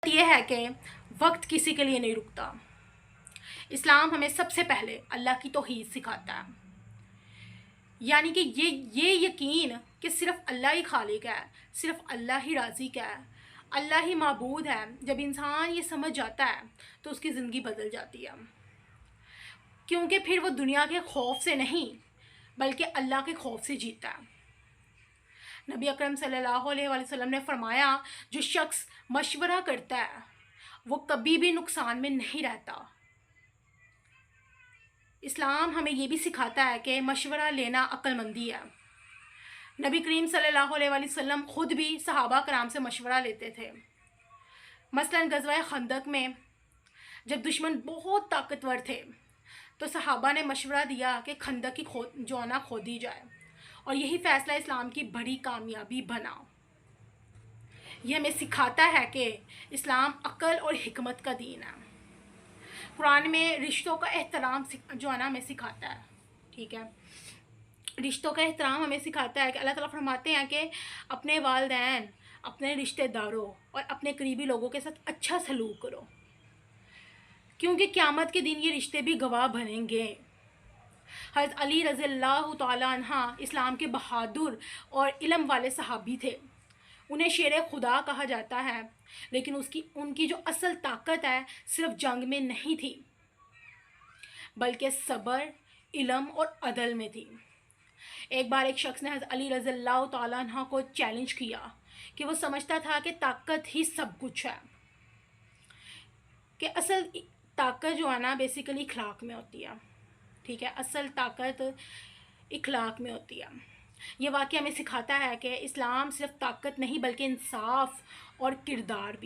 یہ ہے کہ وقت کسی کے لیے نہیں رکتا۔ اسلام ہمیں سب سے پہلے اللہ کی توحید سکھاتا ہے، یعنی کہ یہ یقین کہ صرف اللہ ہی خالق ہے، صرف اللہ ہی رازق ہے، اللہ ہی معبود ہے۔ جب انسان یہ سمجھ جاتا ہے تو اس کی زندگی بدل جاتی ہے، کیونکہ پھر وہ دنیا کے خوف سے نہیں بلکہ اللہ کے خوف سے جیتا ہے۔ نبی اکرم صلی اللہ علیہ وسلم نے فرمایا، جو شخص مشورہ کرتا ہے وہ کبھی بھی نقصان میں نہیں رہتا۔ اسلام ہمیں یہ بھی سکھاتا ہے کہ مشورہ لینا عقل مندی ہے۔ نبی کریم صلی اللہ علیہ وسلم خود بھی صحابہ کرام سے مشورہ لیتے تھے۔ مثلاً غزوہ خندق میں جب دشمن بہت طاقتور تھے تو صحابہ نے مشورہ دیا کہ خندق کی کھودی جائے، اور یہی فیصلہ اسلام کی بڑی کامیابی بنا۔ یہ ہمیں سکھاتا ہے کہ اسلام عقل اور حکمت کا دین ہے۔ قرآن میں رشتوں کا احترام ہمیں سکھاتا ہے، ٹھیک ہے، رشتوں کا احترام ہمیں سکھاتا ہے کہ اللہ تعالیٰ فرماتے ہیں کہ اپنے والدین، اپنے رشتہ داروں اور اپنے قریبی لوگوں کے ساتھ اچھا سلوک کرو، کیونکہ قیامت کے دن یہ رشتے بھی گواہ بنیں گے۔ حضرت علی رضی اللہ تعالیٰ عنہ اسلام کے بہادر اور علم والے صحابی تھے۔ انہیں شیر خدا کہا جاتا ہے، لیکن ان کی جو اصل طاقت ہے صرف جنگ میں نہیں تھی بلکہ صبر، علم اور عدل میں تھی۔ ایک بار ایک شخص نے حضرت علی رضی اللہ تعالیٰ عنہ کو چیلنج کیا کہ وہ سمجھتا تھا کہ طاقت ہی سب کچھ ہے، کہ اصل طاقت جو ہے نا بیسیکلی اخلاق میں ہوتی ہے، ٹھیک ہے، اصل طاقت اخلاق میں ہوتی ہے۔ یہ واقعہ ہمیں سکھاتا ہے کہ اسلام صرف طاقت نہیں بلکہ انصاف اور کردار بھی